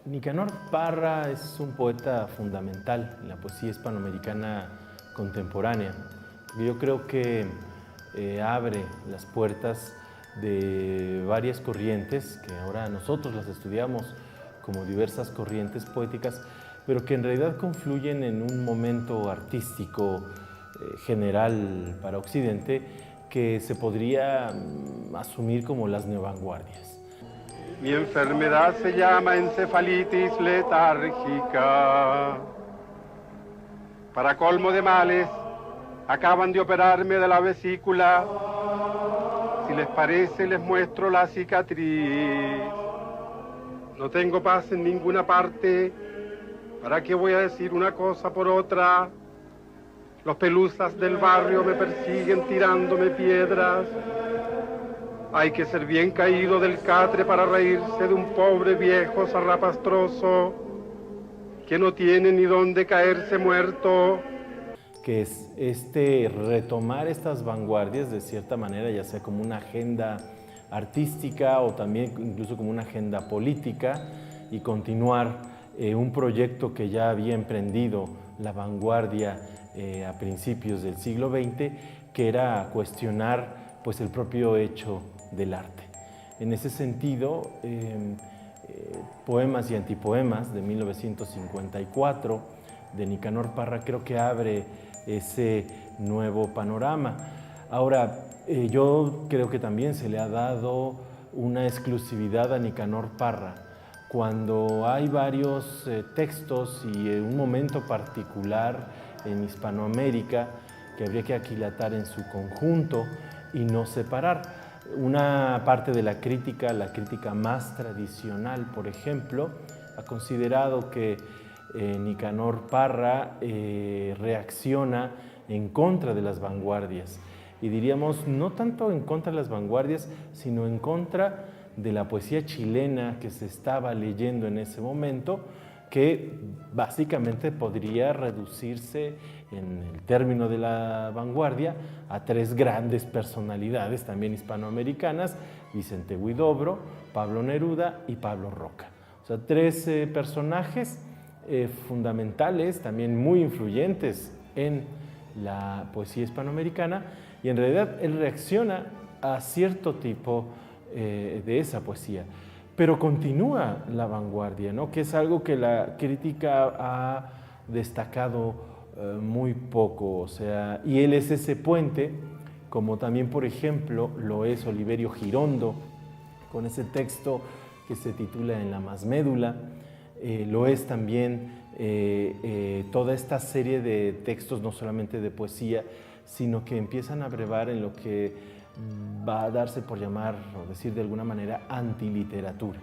Nicanor Parra es un poeta fundamental en la poesía hispanoamericana contemporánea. Yo creo que abre las puertas de varias corrientes que ahora nosotros las estudiamos como diversas corrientes poéticas, pero que en realidad confluyen en un momento artístico general para Occidente que se podría asumir como las neovanguardias. Mi enfermedad se llama encefalitis letárgica. Para colmo de males, acaban de operarme de la vesícula. Si les parece, les muestro la cicatriz. No tengo paz en ninguna parte. ¿Para qué voy a decir una cosa por otra? Los pelusas del barrio me persiguen tirándome piedras. Hay que ser bien caído del catre para reírse de un pobre viejo zarrapastroso que no tiene ni dónde caerse muerto. Que es retomar estas vanguardias de cierta manera, ya sea como una agenda artística o también incluso como una agenda política, y continuar un proyecto que ya había emprendido la vanguardia a principios del siglo XX, que era cuestionar pues, el propio hecho del arte. En ese sentido, Poemas y antipoemas de 1954 de Nicanor Parra creo que abre ese nuevo panorama. Ahora, yo creo que también se le ha dado una exclusividad a Nicanor Parra cuando hay varios textos y un momento particular en Hispanoamérica que habría que aquilatar en su conjunto y no separar. Una parte de la crítica más tradicional, por ejemplo, ha considerado que Nicanor Parra reacciona en contra de las vanguardias. Y diríamos, no tanto en contra de las vanguardias, sino en contra de la poesía chilena que se estaba leyendo en ese momento, que básicamente podría reducirse en el término de la vanguardia a tres grandes personalidades también hispanoamericanas: Vicente Huidobro, Pablo Neruda y Pablo Roca. O sea, tres personajes fundamentales, también muy influyentes en la poesía hispanoamericana, y en realidad él reacciona a cierto tipo de esa poesía. Pero continúa la vanguardia, ¿no? Que es algo que la crítica ha destacado muy poco, o sea, y él es ese puente, como también, por ejemplo, lo es Oliverio Girondo, con ese texto que se titula En la más médula, lo es también toda esta serie de textos, no solamente de poesía, sino que empiezan a brevar en lo que va a darse por llamar o decir de alguna manera antiliteratura.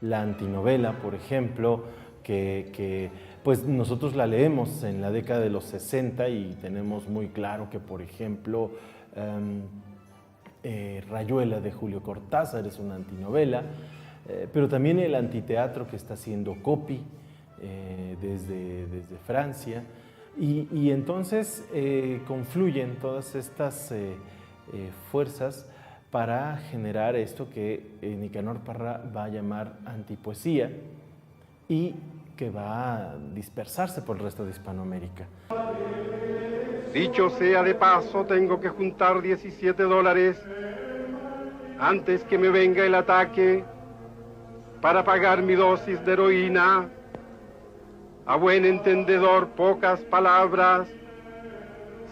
La antinovela, por ejemplo, que pues nosotros la leemos en la década de los 60 y tenemos muy claro que, por ejemplo, Rayuela de Julio Cortázar es una antinovela, pero también el antiteatro que está haciendo Copy desde Francia, y entonces confluyen todas estas fuerzas para generar esto que Nicanor Parra va a llamar antipoesía y que va a dispersarse por el resto de Hispanoamérica. Dicho sea de paso, tengo que juntar $17 antes que me venga el ataque para pagar mi dosis de heroína. A buen entendedor, pocas palabras.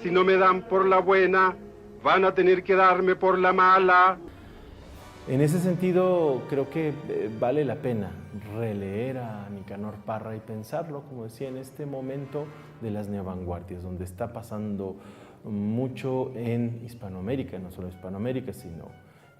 Si no me dan por la buena, van a tener que darme por la mala. En ese sentido, creo que vale la pena releer a Nicanor Parra y pensarlo, como decía, en este momento de las neovanguardias, donde está pasando mucho en Hispanoamérica, no solo Hispanoamérica, sino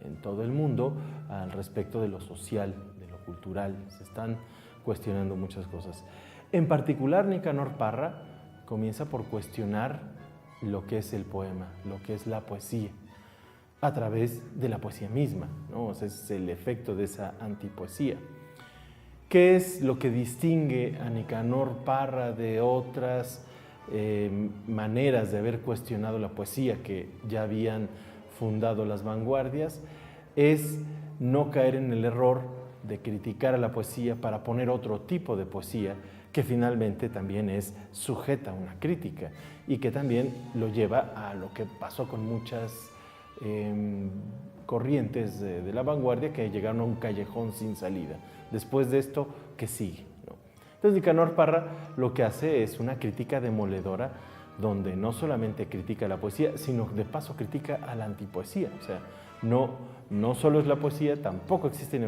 en todo el mundo, al respecto de lo social, de lo cultural. Se están cuestionando muchas cosas. En particular, Nicanor Parra comienza por cuestionar lo que es el poema, lo que es la poesía, a través de la poesía misma, ¿no? O sea, es el efecto de esa antipoesía. ¿Qué es lo que distingue a Nicanor Parra de otras maneras de haber cuestionado la poesía que ya habían fundado las vanguardias? Es no caer en el error de criticar a la poesía para poner otro tipo de poesía que finalmente también es sujeta a una crítica y que también lo lleva a lo que pasó con muchas corrientes de la vanguardia que llegaron a un callejón sin salida. Después de esto, ¿qué sigue? ¿No? Entonces Nicanor Parra lo que hace es una crítica demoledora donde no solamente critica la poesía, sino de paso critica a la antipoesía. O sea, no solo es la poesía, tampoco existe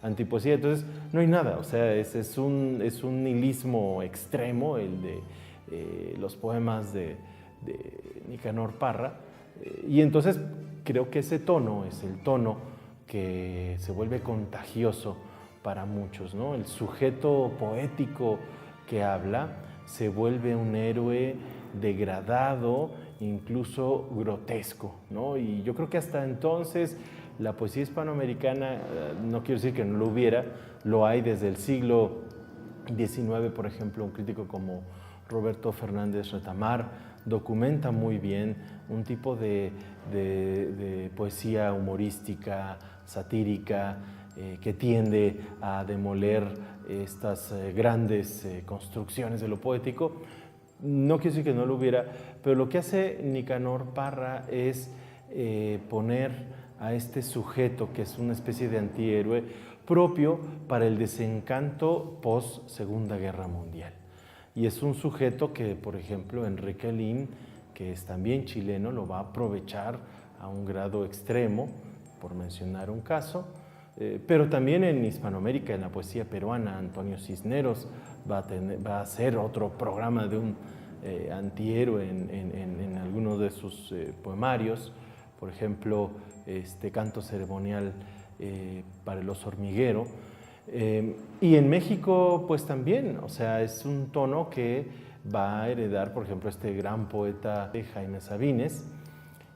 antipoesía, entonces no hay nada. O sea, es un nihilismo extremo el de los poemas de Nicanor Parra. Y entonces creo que ese tono es el tono que se vuelve contagioso para muchos, ¿no? El sujeto poético que habla se vuelve un héroe degradado, incluso grotesco, ¿no? Y yo creo que hasta entonces la poesía hispanoamericana, no quiero decir que no lo hubiera, lo hay desde el siglo XIX, por ejemplo, un crítico como Roberto Fernández Retamar documenta muy bien un tipo de poesía humorística, satírica, que tiende a demoler estas grandes construcciones de lo poético. No quiero decir que no lo hubiera, pero lo que hace Nicanor Parra es poner a este sujeto, que es una especie de antihéroe, propio para el desencanto post-Segunda Guerra Mundial. Y es un sujeto que, por ejemplo, Enrique Lihn, que es también chileno, lo va a aprovechar a un grado extremo, por mencionar un caso. Pero también en Hispanoamérica, en la poesía peruana, Antonio Cisneros va a hacer otro programa de un antihéroe en algunos de sus poemarios. Por ejemplo, Canto ceremonial para el oso hormiguero. Y en México, pues también, o sea, es un tono que va a heredar, por ejemplo, este gran poeta Jaime Sabines,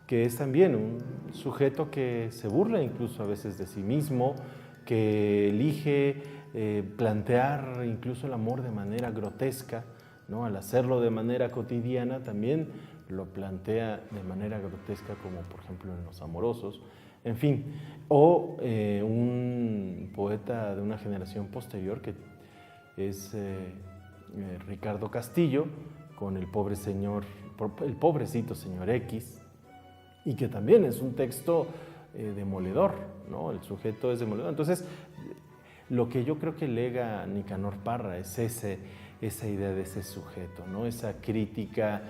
que es también un sujeto que se burla incluso a veces de sí mismo, que elige plantear incluso el amor de manera grotesca, ¿no? Al hacerlo de manera cotidiana también lo plantea de manera grotesca, como por ejemplo en Los Amorosos, en fin, o un poeta de una generación posterior que es Ricardo Castillo, con el pobrecito señor X, y que también es un texto demoledor, ¿no? El sujeto es demoledor. Entonces, lo que yo creo que lega Nicanor Parra es esa idea de ese sujeto, ¿no? Esa crítica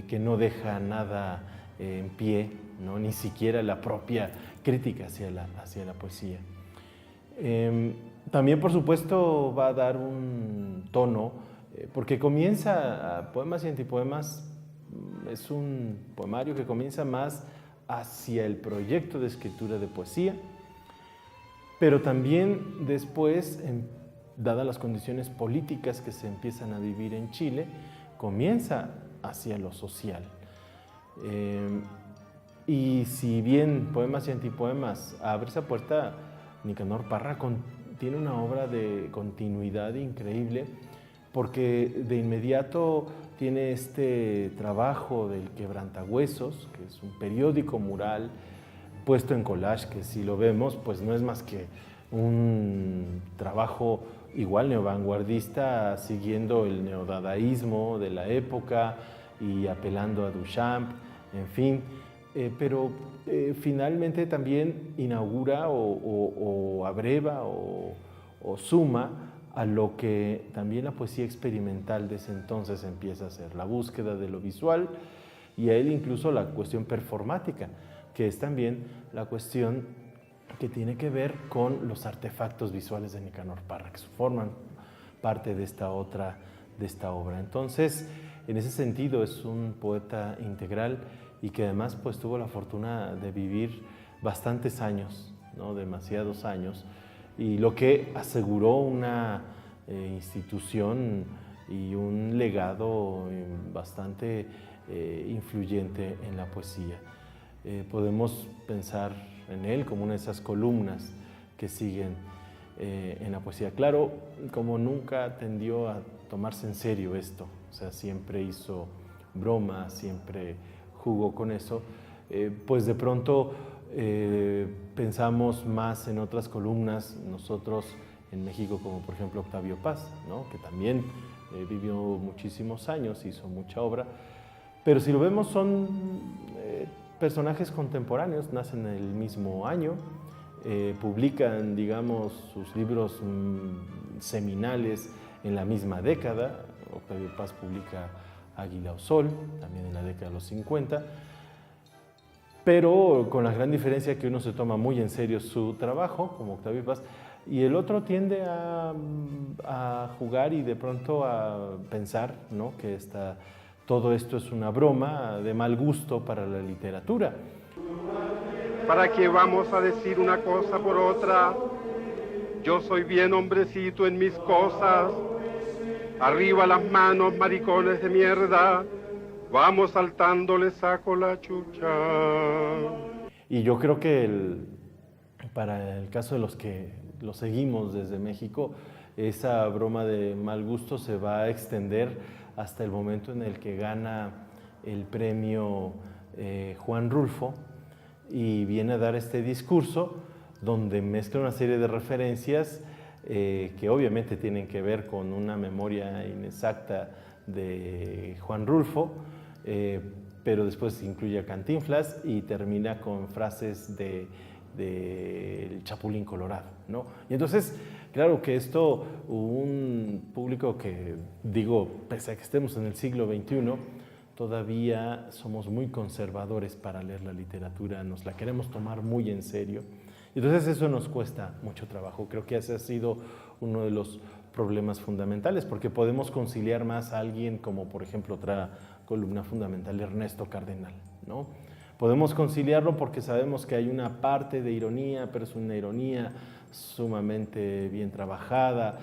que no deja nada en pie, ¿no? Ni siquiera la propia crítica hacia la poesía. También, por supuesto, va a dar un tono, porque comienza Poemas y Antipoemas, es un poemario que comienza más hacia el proyecto de escritura de poesía, pero también después, dadas las condiciones políticas que se empiezan a vivir en Chile, comienza hacia lo social. Y si bien Poemas y Antipoemas abre esa puerta, Nicanor Parra tiene una obra de continuidad increíble, porque de inmediato tiene este trabajo del Quebrantahuesos, que es un periódico mural puesto en collage, que si lo vemos, pues no es más que un trabajo igual neovanguardista, siguiendo el neodadaísmo de la época y apelando a Duchamp, en fin, pero finalmente también inaugura o abreva o suma a lo que también la poesía experimental de ese entonces empieza a hacer, la búsqueda de lo visual, y a él incluso la cuestión performática, que es también la cuestión que tiene que ver con los artefactos visuales de Nicanor Parra, que forman parte de esta obra. Entonces, en ese sentido es un poeta integral y que además pues tuvo la fortuna de vivir bastantes años, ¿no? Demasiados años, y lo que aseguró una institución y un legado bastante influyente en la poesía. Podemos pensar en él como una de esas columnas que siguen en la poesía. Claro, como nunca tendió a tomarse en serio esto, o sea, siempre hizo bromas, siempre jugó con eso, pues de pronto pensamos más en otras columnas, nosotros en México, como por ejemplo Octavio Paz, ¿no? Que también vivió muchísimos años, hizo mucha obra, pero si lo vemos son personajes contemporáneos, nacen el mismo año, publican, digamos, sus libros seminales en la misma década. Octavio Paz publica Águila o Sol, también en la década de los 50, pero con la gran diferencia que uno se toma muy en serio su trabajo, como Octavio Paz, y el otro tiende a jugar y de pronto a pensar, ¿no?, que todo esto es una broma de mal gusto para la literatura. ¿Para qué vamos a decir una cosa por otra? Yo soy bien hombrecito en mis cosas. Arriba las manos, maricones de mierda. Vamos saltando, le saco la chucha. Y yo creo que para el caso de los que lo seguimos desde México, esa broma de mal gusto se va a extender hasta el momento en el que gana el premio Juan Rulfo y viene a dar este discurso donde mezcla una serie de referencias que obviamente tienen que ver con una memoria inexacta de Juan Rulfo, pero después incluye a Cantinflas y termina con frases de El Chapulín Colorado, ¿no? Y entonces, claro que esto, un público que, digo, pese a que estemos en el siglo XXI, todavía somos muy conservadores para leer la literatura, nos la queremos tomar muy en serio. Y entonces eso nos cuesta mucho trabajo. Creo que ese ha sido uno de los problemas fundamentales, porque podemos conciliar más a alguien como, por ejemplo, otra columna fundamental, Ernesto Cardenal, ¿no? Podemos conciliarlo porque sabemos que hay una parte de ironía, pero es una ironía sumamente bien trabajada,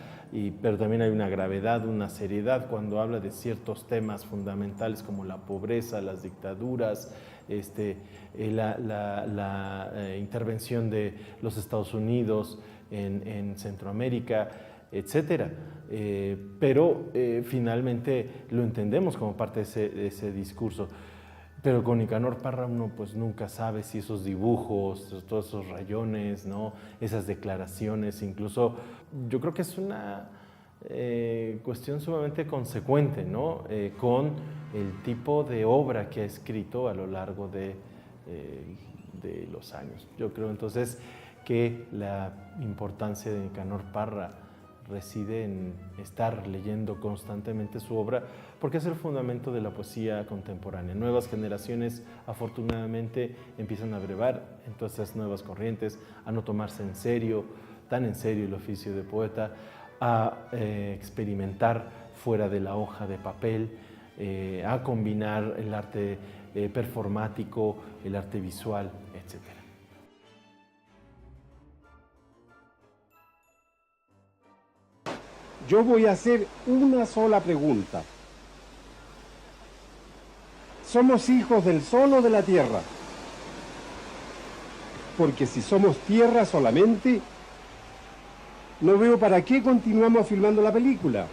pero también hay una gravedad, una seriedad cuando habla de ciertos temas fundamentales como la pobreza, las dictaduras, la intervención de los Estados Unidos en Centroamérica, etcétera. Pero finalmente lo entendemos como parte de ese discurso. Pero con Nicanor Parra uno pues nunca sabe si esos dibujos, todos esos rayones, ¿no?, esas declaraciones, incluso yo creo que es una cuestión sumamente consecuente, ¿no?, con el tipo de obra que ha escrito a lo largo de los años. Yo creo entonces que la importancia de Nicanor Parra reside en estar leyendo constantemente su obra, porque es el fundamento de la poesía contemporánea. Nuevas generaciones, afortunadamente, empiezan a brevar en todas esas nuevas corrientes, a no tomarse tan en serio el oficio de poeta, a experimentar fuera de la hoja de papel, a combinar el arte performático, el arte visual, etc. Yo voy a hacer una sola pregunta. ¿Somos hijos del sol o de la tierra? Porque si somos tierra solamente, no veo para qué continuamos filmando la película.